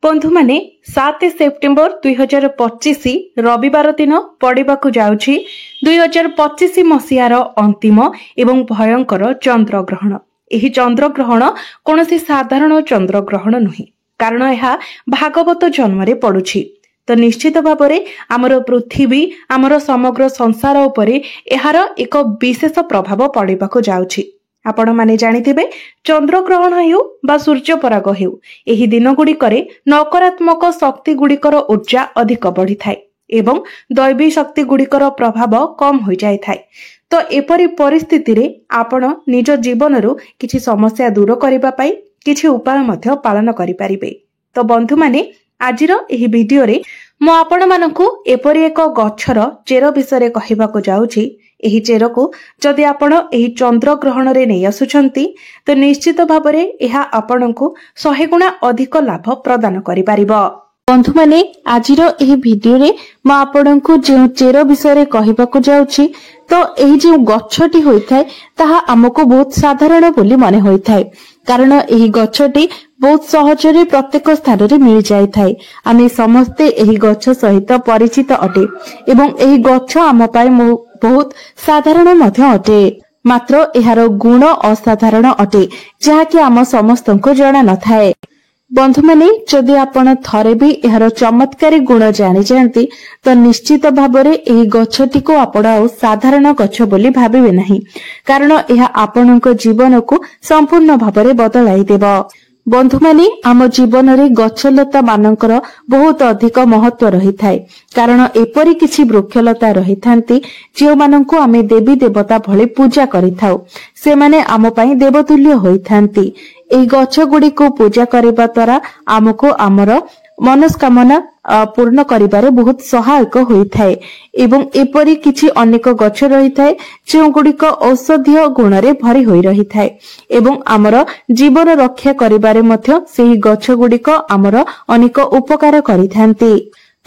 बंधु माने 7 सेप्टेम्बर 2025 रविवार दिन पड़ाकू जाउछि 2025 मसीहार अंतिम एवं भयंकर चंद्रग्रहण। एही चंद्रग्रहण कोनोसी साधारण चंद्रग्रहण नुहे, कारण यह भागवत जन्म पड़ुछि। तो निश्चित भाव में आमर पृथ्वी आमर समग्र संसार उपरे एहार एक विशेष प्रभाव पड़ाकू जाउछि। आपण माने जानिथिबे चंद्रग्रहण हेउ बा सूर्य पराग हेउ एही दिन गुड़िकरे नकारात्मक शक्ति गुड़िकर ऊर्जा अधिक बढ़ी थाए एवं दैवी शक्ति गुड़िकर प्रभाव कम हो जाय थाए। तो एपरी परिस्थिति रे आपण निज जीवन रु किछि समस्या दूर करिबा पई किछि उपाय मध्य पालन करि परिबे। तो बंधु माने आजिर एही वीडियो रे मो आपण मानकु एपरी एक गछर चेर विषय कहिबाको जाउछि। एही चेर को जदि आपण एही चंद्रग्रहण रे नै आसुछंती तो निश्चित भाव में यह आपनकु 100 गुणा अधिक लाभ प्रदान करि परिबो। बंधु माने आजिर एही वीडियो रे म आपनकु जे चेर विषय कहिबाको जाउछि, तो एही जे गछटी होइथाय ताहा हमको बहुत साधारण बोली माने होइथाय, कारण एही गछटी बहुत सहजरे प्रत्येक स्थान रे मिल जाय थाए। आमे समस्ते एही गछ सहित परिचित अटे एवं एही गछ आम पाई बहुत साधारण मध्य अटे, मात्र एहार गुण असाधारण अटे जहाँकि आम समस्तंको जणा नथाए। बंधु माने जदि आपण थरे भी एहार चमत्कारी गुण जानि जानती तो निश्चित भाव में एही गछटी को आपण आ साधारण गछ बोली भाबिबे नहीं, कारण एहा आपणको जीवन को संपूर्ण भाव में बदलाई देबो। बंधु माने आम जीवन रे गछलता मानकर बहुत अधिक महत्व रही थाए, कारण एपरी किछि वृक्षलता रही थांती जे माननको आमे देवी देवता भले पूजा करिथाउ, से माने आम पई देवतुल्य होई थांती। एही गछ गुडी को पूजा करबा द्वारा आमको आमर मनस्कामना पूर्ण करिबारे बहुत सहायक होई थाए एवं एपरी किछि अनेक गछ रही थाए जे गुडीक औषधीय गुण रे भरी होई रही थाए एवं आमर जीवन रक्षा करिबारे मध्य सेही गछ गुडीक आमर अनेक उपकार करिथांती।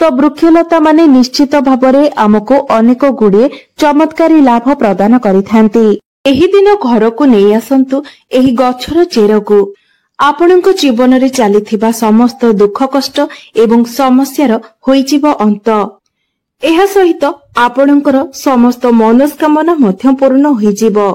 तो वृक्षलता माने निश्चित भावरे आमको अनेक गुडे चमत्कारी लाभ प्रदान करिथांती। एही दिन घर को नै आसंतु एही गछर चेरको आपणको जीवन रे चलीथिबा समस्त दुख कष्ट एवं समस्यार होइजिबो अंत। एहा सहित आपणकर समस्त मनस्कामना मध्य पूर्ण होइजिबो।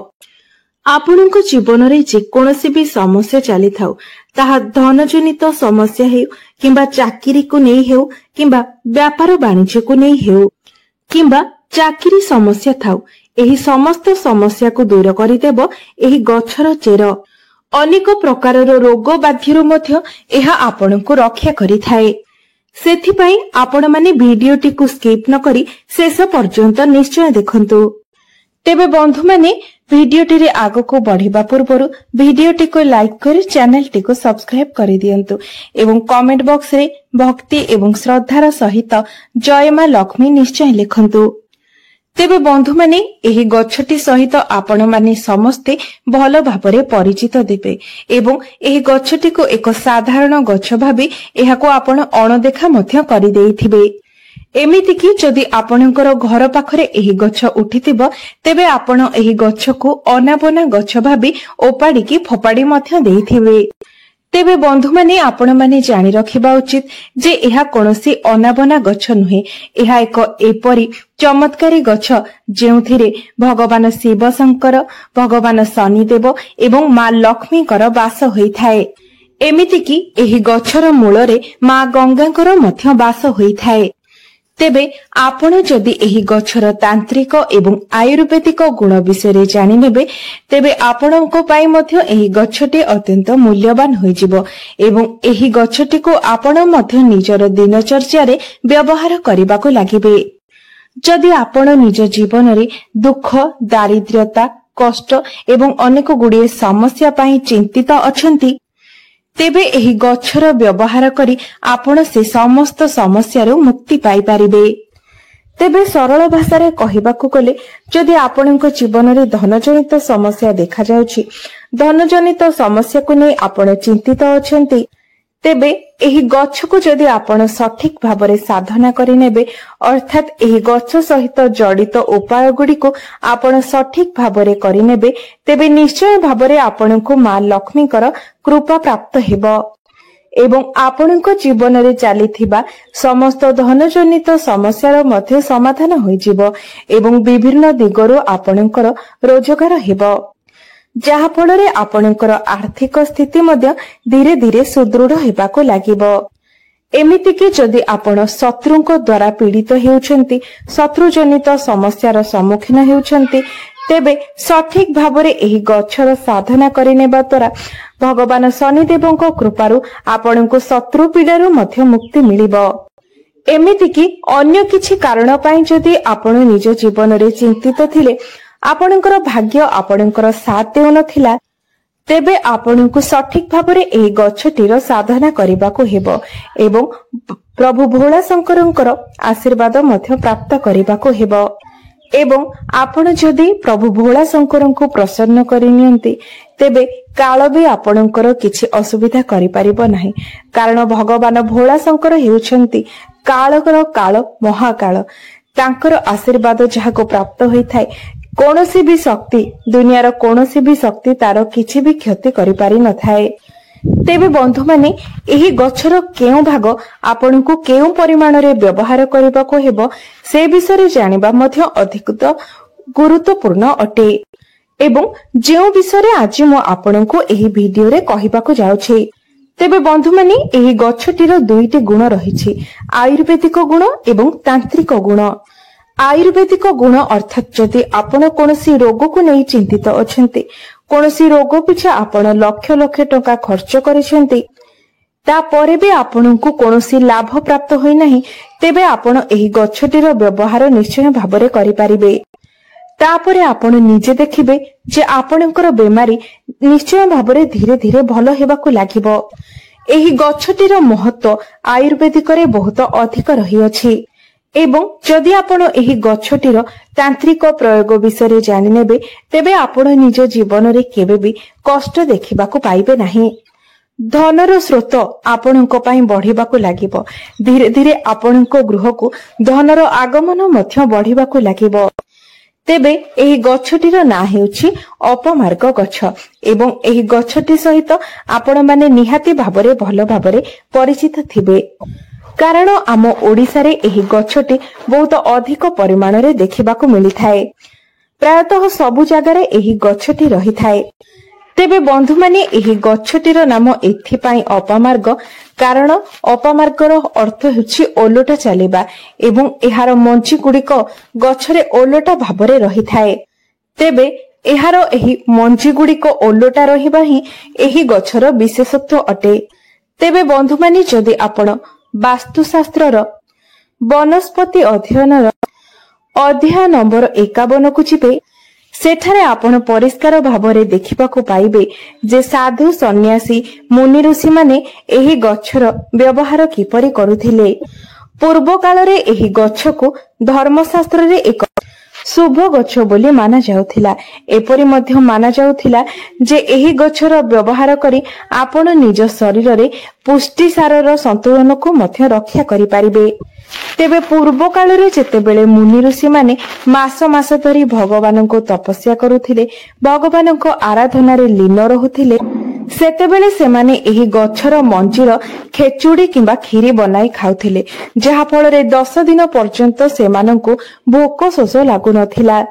आपणको जीवन रे जे कोनोसी भी समस्या चली थाउ, ताहा धनजनित समस्या हेउ किंबा चाकरी को नै हेउ किंबा व्यापार वाणिज्य को नै हेउ किंबा चाकरी समस्या थाउ, एही समस्त समस्या को दूर करिदेबो एही गछर चेर। अनेक प्रकारर रोग बाध्यरु मध्य एहा आपणको रक्षा करिथाए। सेथिपई आपण माने भिडियोटी को स्किप न करी शेष पर्यंत निश्चय देखंतु। तेबे बंधु माने भिडियोटी रे आगो को बढ़िबा पूर्वरु भिडियोटी को लाइक करी चैनल टी को सब्सक्राइब करि दियंतु एवं कमेंट बॉक्स रे भक्ति एवं श्रद्धार सहित जय मां लक्ष्मी निश्चय लिखंतु। तेबे बंधु माने एही गछटी सहित आपण माने समस्ते भल भाबरे परिचित देबे एवं एही गछटी को एक साधारण गछ भाबी एहाको आपण अणदेखा मध्य करि देइथिबे। एमिति कि जदि आपणकर घर पाखरे एही गछ उठिथिबो तेबे आपण एही गछ को अनाबना गछ भाबी ओपाडी की फोपाडी मध्य देइथिबे। तेबे बंधु माने आपण माने जानि रखिबा उचित जे एहा कोनोसी अनाबना गछ नुहे, एहा एक एपरी चमत्कारी गछ जेउथिरे भगवान शिव शंकर, भगवान शनिदेव एवं मां लक्ष्मीकर वास होइथाए। एमिति कि एही गछर मूलरे मां गंगाकर मध्य वास होइथाए। तेबे आपण जदि एही गछर तांत्रिक एवं आयुर्वेदिक गुण विषय जानि नेबे तेबे आपणको पाई मध्य एही गछटी अत्यंत मूल्यवान होइजिबो एवं एही गछटी को आपण मध्य निजर दिनचर्या रे व्यवहार करिबाको लागिबे। जदि आपण निज जीवन रे दुख, दारिद्र्यता, कष्ट एवं अनेक गुडिये समस्या पाई चिंतित अछंती तेबे एही गछर व्यवहार करी आपण से समस्त समस्या रो मुक्ति पाई परिबे। तेबे सरल भाषा रे कहिबाकू गले जदि आपणको जीवन रे धनजनित समस्या देखा जाउछि, धनजनित समस्या को नै आपण चिंतित अछंती, तेबे एही गछ को जदि आपण सठिक भाबरे साधना करि नेबे अर्थात एही गछ सहित जड़ित उपाय गुडी को आपण सठिक भाबरे करि नेबे तेबे निश्चय भाबरे आपणको मां लक्ष्मीकर कृपा प्राप्त हेबो। एवं आपणक जीवन रे चलीथिबा समस्त धनजनित समस्यार मध्य समाधान होइजिवो एवं विभिन्न दिगरु आपणकर रोजगार हेबो जहा फल रे आपणकर आर्थिक स्थिति मध्य धीरे धीरे सुदृढ़ हेबाको लागिवो। एमिति कि जदि आपण शत्रुंक द्वारा पीड़ित हेउछंती शत्रुजनित समस्यार सम्मुखीन हेउछंती तेबे सठिक भावरे एही गछर साधना करिनेबा द्वारा भगवान शनिदेवଙ୍କ कृपारु आपणଙ୍କୁ शत्रु पीड़ारु मध्य मुक्ति मिलिबो। एमिति कि अन्य किछि कारण पई जदि आपण निज जीवन रे चिंतित थिले आपणଙ୍କର भाग्य आपणଙ୍କର साथ देउनथिला तेबे आपणଙ୍କୁ सठिक भावरे एही गछटीर साधना करिबाको हेबो एवं प्रभु भोला शंकरଙ୍କର आशीर्वाद मध्य प्राप्त करिबाको हेबो। एवं आपण जदि प्रभु भोला शंकरଙ୍କୁ प्रसन्न करिनियंती तेबे काल भी आपणଙ୍କର किछि असुविधा करि परिबो नाही कारण भगवान भोला शंकर हेउछंती कालकर काल महाकाल तांकर आशीर्वाद जहाको प्राप्त होइथाय कोनोसी भी शक्ति दुनियार कोनोसी भी शक्ति तार किछि भी क्षति करि पारि न थाए। तेबे बंधु माने एही गछर केउ भाग आपनकु केउ परिमाण रे व्यवहार करिबाको हेबो से विषय जानिबा मध्य अधिक गुरुत्वपूर्ण अटे एवं जेउ विषय आज मो आपनकु एही वीडियो रे कहिबाको जाउछि तेबे बंधु माने एही गछटीर दुईटी गुण रहिछि आयुर्वेदिक गुण एवं तांत्रिक गुण। आयुर्वेदिक गुण अर्थात जदि आपण कोनोसी रोग को नै चिंतित अछंती कोनोसी रोग पिछा आपण लक्ष लक्ष टका खर्च करिसेंती ता परे भी आपनकु कोनोसी लाभ प्राप्त होई नाही तेबे आपण एही गछटीर व्यवहार निश्चय भाबरे करि परिबे। तापरे आपण निजे देखिबे जे आपणकर बेमारी निश्चय भाबरे धीरे धीरे भलो हेबाकु लागिबो। एही गछटीर महत्व आयुर्वेदिक रे बहुत अधिक रही अछि एवं जदि आपण एही गछटीर तांत्रिक प्रयोग विषय जानि नेबे तेबे आपण निज जीवन रे केबे भी कष्ट देखिबाकु पाइबे नाही। धनर स्रोत आपणक पई बढ़िबाकु लागिबो धीरे धीरे आपणक गृहकु धनर आगमन मध्य बढ़िबाकु लागिबो। तेबे एही गछटीर ना हेउछि अपमार्ग गछ एवं एही गछटी सहित आपण माने निहाती भाबरे भलो भाबरे परिचित थिबे कारण आम ओडिसा रे एही गछटी बहुत अधिक परिमाण रे देखिबाकू मिली थाए प्रायतः सबु जगह रे एही गछटी रही थाए। तेबे बंधु माने एही गछटीर नाम एथि पई अपमार्ग कारण अपमार्गर अर्थ हेउछि ओलोटा चलेबा एवं एहार मंची गुडिक गछरे ओलोटा भाबरे रही थाए तेबे एहार एही मंची गुडिक ओलोटा रहिबा ही एही गछर विशेषत्व अटे। तेबे बंधु माने जदि आपण वास्तुशास्त्र वनस्पति अध्ययन अध्याय नंबर 51 को जिबे सेठारे आपण परिष्कार भावरे देखिबाकू पाइबे जे साधु सन्यासी मुनि ऋषि माने एही गछर व्यवहार किपरि करुथिले। पूर्व काल रे एही गछको धर्मशास्त्र रे एक शुभ गछ बोली माना जाउथिला एपरि मध्य माना जाउथिला जे एही गछर व्यवहार करी आपण निज शरीर रे पुष्टि सारर संतुलन को मध्य रक्षा करि परिबे। तेबे पूर्व काल रे जेतेबेले मुनि ऋषि माने मास मास धरी भगवान को तपस्या करुथिले भगवान को आराधना रे लीन रहुथिले सेतेबेले सेमाने एही गछर मंजीर खेचुडी किंबा खीरी बनाई खाउथिले जहा फल रे 10 दिन पर्यंत सेमानंकु भोक शोष लागु नथिला।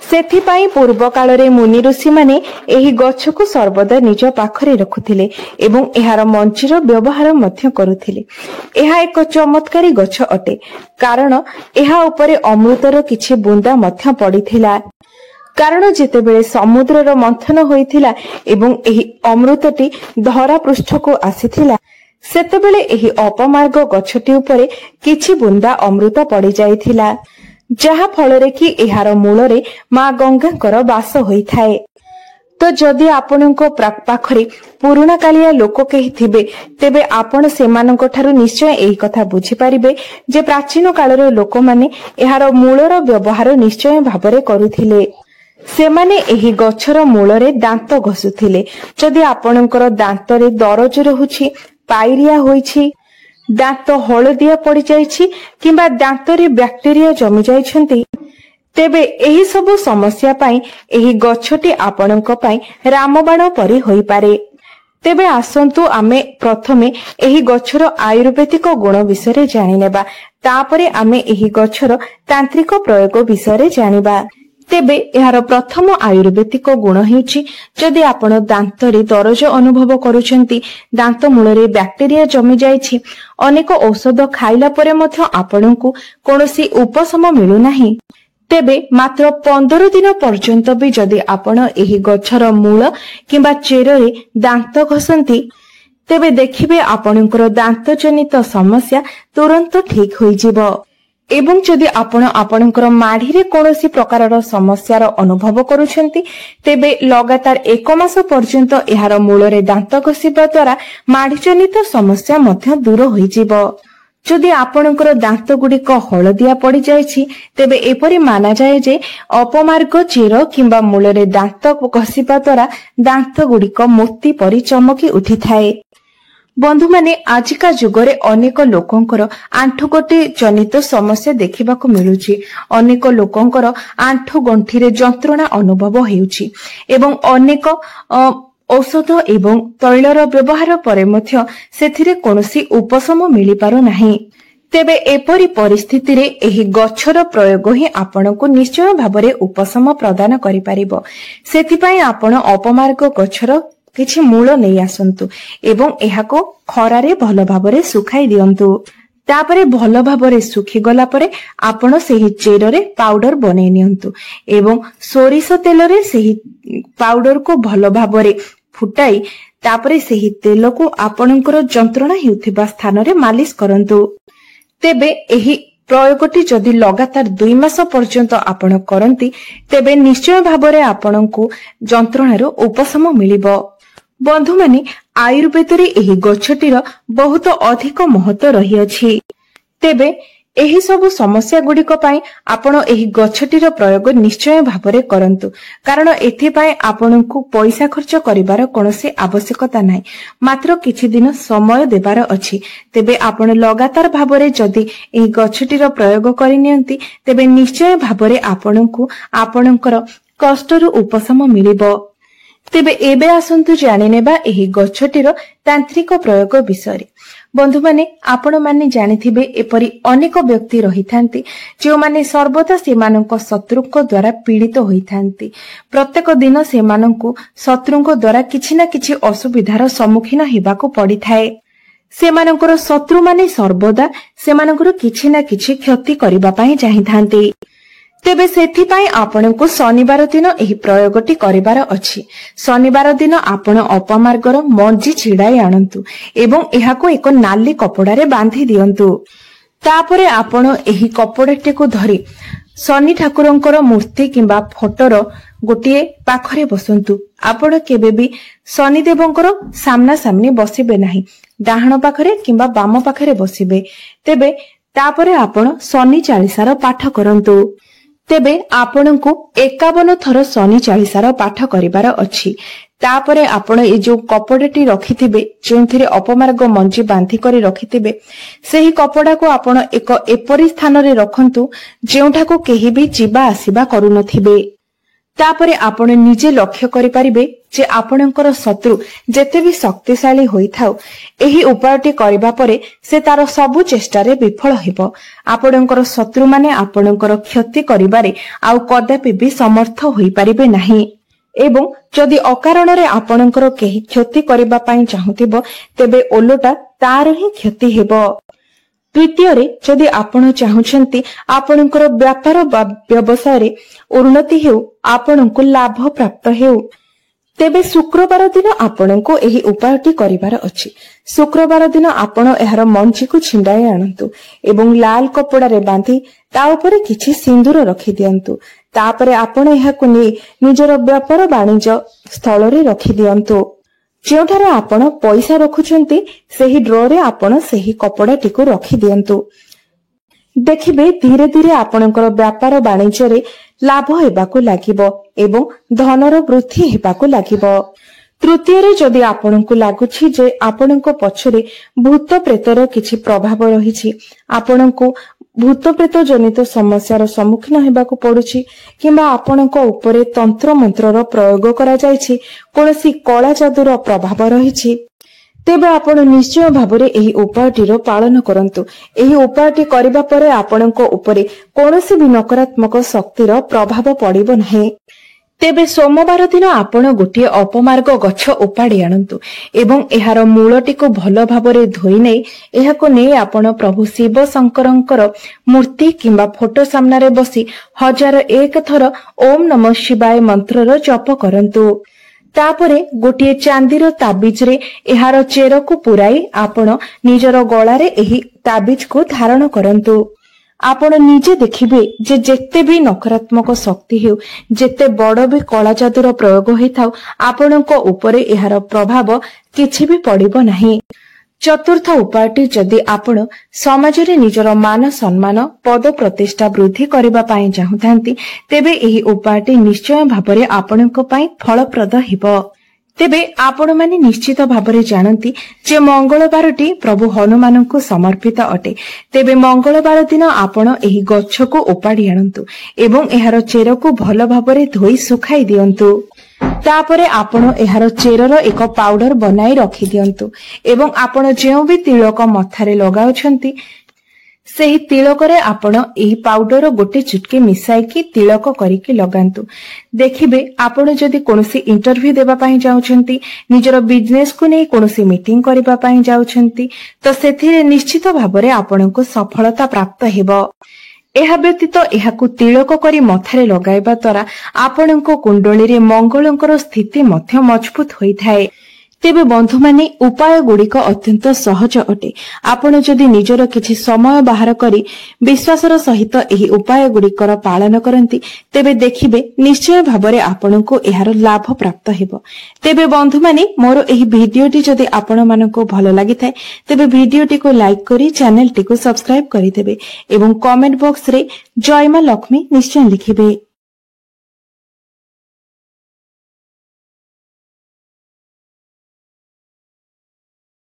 सेथि पई पूर्व काल रे मुनि ऋषि माने एही गछको सर्वदा निज पाखरे रखुथिले एवं एहार मंजीर व्यवहार मध्य करुथिले। एहा एक चमत्कारी गछ अटे कारण एहा उपरे अमृतर किछि बुंदा मध्य पडिथिला कारण जेतेबेले समुद्रर मंथन होइथिला एवं एही अमृतटी धरा पृष्ठ को आसीथिला सेतेबेले एही अपमार्ग गछटी उपरे किछि बुंदा अमृत पड़ी जाइथिला जहा फल रे कि एहार मूल रे मां गंगाकर वास होइथाए। तो जदि आपणको पाखरे पुराणा कालिया लोक केही थिबे तेबे आपण सेमानक ठारू निश्चय एही कथा बुझी परिबे जे प्राचीन काल रे लोक माने एहार मूलर व्यवहार निश्चय भाबरे करुथिले। सेमाने एही गछर मूल रे दांत घसुथिले जदि आपणकर दांत रे दरज रहुछि पायरिया होइछि दांत हळदिया पड़ी जाइछि किंबा दांत रे बैक्टेरिया जमी जाइछन्ति तेबे एही सबु समस्या पाई एही गछटी आपणक पाई रामबाण परि होई पारे। तेबे आसंतु आमे प्रथमे एही गछर आयुर्वेदिक गुण विषय जानिनेबा तापरे आमे एही गछर तांत्रिक प्रयोग विषय जानिबा। तेबे यार प्रथम आयुर्वेदिक गुण हेछि जदि आपण दांतरे दरज अनुभव करूछंती, दांत मूलरे बैक्टेरिया जमी जाइछि, अनेक औषध खाइला परे मध्य आपणଙ୍କୁ कोनोसी उपशम मिलु नाही, तेबे मात्र 15 दिन पर्यंत भी जदि आपण एही गछर मूल किंबा चेररे दांत घसंती तेबे देखिबे आपणଙ୍କର दांत जनित समस्या तुरंत ठीक होई जिवो। एवं जदि आपण आपणଙ୍କର माढ़ीरे कोनोसी प्रकारर समस्यार अनुभव करूछंती तेबे लगातार 1 मास पर्यंत एहार मूलरे दांत घसिबा द्वारा माढ़ी जनित समस्या मध्य दूर होई जिवो। जदि आपणଙ୍କର दांत गुड़िक हलदिया पड़ी जाइछि तेबे एपरि माना जाए जे अपमार्ग चेर किंबा मूलरे दांत घसिबा द्वारा दांत गुड़िक मोती परि चमकी उठी थाए। बंधु माने आजिका जुगरे अनेक लोकंकर आंठुगंठी जनित समस्या देखिबाकू मिलुछि। अनेक लोकंकर आंठु गंठीरे जंत्रणा अनुभव हेउछि एवं अनेक औषध एवं तैलर व्यवहार परे मध्य सेथिरे कोनोसी उपशम मिली पारो नाही। तेबे एपरि परिस्थिति रे एही गछर प्रयोग ही आपणको निश्चय भाबरे उपशम प्रदान करि परिबो। सेथिपई आपण अपमार्ग गछर किछि मूल नै आसंतु एवं एहाको खरारे भल भाबरे सुखाई दियंतु। तापरे भल भाबरे सुखी गला परे आपण सेही चेररे पाउडर बनै नियंतु एवं सोरिष तेलरे सेही पाउडर को भल भाबरे फुटाई तापरे सेही तेल को आपणଙ୍କର जंत्रणा हेउथिबा स्थान रे मालिश करंतु। तेबे एही प्रयोगटी जदि लगातार 2 मास पर्यंत आपण करंती तेबे निश्चय भाबरे आपणଙ୍କୁ जंत्रणारो उपशम मिलिबो। बंधु माने आयुर्वेद रे एही गछटीर बहुत अधिक महत्व रही अछि। तेबे एही सब समस्या गुड़िक पाई आपण एही गछटीर प्रयोग निश्चय भाबरे करंतु, कारण एथि पाई आपणଙ୍କୁ पैसा खर्च करिवार कोनोसी आवश्यकता नाही, मात्र किछि दिन समय देबार अछि। तेबे आपण लगातार भाबरे जदि एही गछटीर प्रयोग करिनियंती तेबे निश्चय भाबरे आपणଙ୍କୁ आपणଙ୍କର कष्टरु उपशम मिलिबो। तेबे एबे आसंतु जानिनेबा एही गछटीर तांत्रिक प्रयोग विषय। बंधु माने आपण माने जानिथिबे एपरि अनेक व्यक्ति रहिथांती जो माने सर्वदा सेमानक शत्रुक द्वारा पीड़ित होइथांती। प्रत्येक दिन सेमानकु शत्रुक द्वारा किछि ना किछि असुविधार सम्मुखीन हेबाकू पड़िथाए। सेमानकर शत्रु माने सर्वदा सेमानकर किछि ना किछि क्षति करिबा पई चाहिथांती। तेबे सेथि पई आपणको शनिवार दिन एही प्रयोगटी करिवार अछि। शनिवार दिन आपण अपमार्गर मंजी छिड़ाई आनंतु एवं एहाको एक नाली कपड़ा रे बांधी दियंतु। तापरे आपण एही कपड़ाटी को धरी शनि ठाकुरंकर मूर्ति किंबा फोटोर गोटिए पाखरे बसंतु। आपण केबे भी शनि देवंकर सामना सामनी बसिबे नाही, डाहाण पाखरे किंबा बाम पाखरे बसिबे। तेबे तापरे आपण शनि चालीसार पाठ करंतु। तेबे आपणको 51 थर शनि चालीसार पाठ करिवार अछि। तापरे आपण ए जो कपड़ाटी रखिथिबे जेंथिरे अपमार्ग मंजी बांधी करी रखिथिबे सेही कपड़ा को आपण एक एपरी स्थान रे रखंतु जेउठाको केही भी जीवा आसीबा करू नथिबे। तापरे आपण निजे लक्ष्य करि परिबे जे आपणकर शत्रु जेते भी शक्तिशाली होइथाउ एही उपायटी करिबा परे से तार सबु चेष्टा रे विफल हेबो। आपणकर शत्रु माने आपणकर क्षति करिबारे आउ कदापि भी समर्थ होई परिबे नाही एवं जदि अकारण रे आपणकर केही क्षति करिबा पई चाहुतिबो तेबे ओलोटा तार ही क्षति हेबो। द्वितीय रे जदि आपण चाहुछंती आपणकर व्यापार व्यवसाय रे उन्नति हेउ आपणको लाभ प्राप्त हेउ तेबे शुक्रवार दिन आपणको एही उपायटी करिवार अछि। शुक्रवार दिन आपण एहार मंची को छिंडाई आनंतु एवं लाल कपड़ा रे बांधी ता ऊपर किछि सिंदूर रखि दियंतु। तापरे आपण एहाको निजर व्यापार वाणिज्य स्थल रे रखि दियंतु। जेउठारे आपण पैसा रखुछंती सेही ड्रॉ रे आपण सेही कपड़ाटी को रखि दियंतु। देखिबे धीरे धीरे आपणकर व्यापार वाणिज्य रे लाभ हेबाकू लागिबो एवं धनर वृद्धि हेबाकू लागिबो। तृतीय जदि आपनकु लागुछि जे आपनक पछरे भूत प्रेतर किछि प्रभाव रहिछि, आपनकु भूत प्रेत जनित समस्यार सम्मुखीन हेबाकु पडुछि किंबा आपनक उपरे तंत्र मंत्रर प्रयोग करा जायछि, कोनोसी कला जादुर प्रभाव रहिछि, तेबे आपण निश्चय भाबरे एही उपायटीर पालन करंतु। एही उपायटी करिबा परे आपनक उपरे कोनोसी भी नकारात्मक शक्तिर प्रभाव पड़िबो नाही। तेबे सोमवार दिन आपण गोटे अपमार्ग गछ उपाड़ी आणंतु एवं एहार मूलटी को भल भाबरे धोई नै एहाको नै आपण प्रभु शिव शंकरंकर मूर्ति किंबा फोटो सामनारे बसी 1001 थर ओम नमः शिवाय मंत्रर जप करंतु। तापरे गोटे चांदीर ताबिज रे एहार चेर को पुराई आपण निजर गळारे एही ताबिज को धारण करंतु। आपण निजे देखिबे जे जेते भी नकारात्मक शक्ति हेउ, जेते बड़ भी कला जादुर प्रयोग होइथाउ, आपणको उपरे एहार प्रभाव किछि भी पड़िबो नाही। चतुर्थ उपायटी जदि आपण समाजरे निजर मान सम्मान पद प्रतिष्ठा वृद्धि करिबा पई चाहुथांती, तेबे एही उपायटी निश्चय भाबरे आपणको पई फलप्रद हेबो। तेबे आपण माने निश्चित भाबरे जानती जे मंगलबारटी प्रभु हनुमान को समर्पित अटे। तेबे मंगलबार दिन आपण एही गछ को उपाड़ी आणंतु एवं एहार चेर को भल भाबरे धोई सुखाई दियंतु। तापरे आपण एहार चेरर एक पाउडर बनाई रखि दियंतु एवं आपण जेउ भी तिलक मथारे लगाउछंती सेही तिलकरे आपण एही पाउडर गोटे चुटकी मिसाई की तिलक करिके लगांतु। देखिबे आपण जदि कोनोसी इंटरव्यू देबा पई जाउछंती, निजर बिजनेस को नै कोनोसी मीटिंग करिबा पई जाउछंती, तो सेथिरे निश्चित भाबरे आपनको सफलता प्राप्त हेबो। एहा व्यतीत एहाकु तिलक करी मथारे लगाइबा द्वारा आपनको कुंडली रे मंगलंकर स्थिति मध्य मजबूत होइथाय। तेबे बंधु माने उपाय गुड़िक अत्यंत सहज अटे। आपण जदि निजर किछि समय बाहर करी विश्वासर सहित एही उपाय गुड़िकर पालन करंती, तेबे देखिबे निश्चय भाबरे आपनको एहार लाभ प्राप्त हेबो। तेबे बंधु माने मोर एही भिडियोटी जदि आपण मानको भलो लागिथाय, तेबे भिडियोटी को लाइक करी चैनल टी को सब्सक्राइब करि देबे एवं कमेंट बॉक्स रे जय मां लक्ष्मी निश्चय लिखिबे।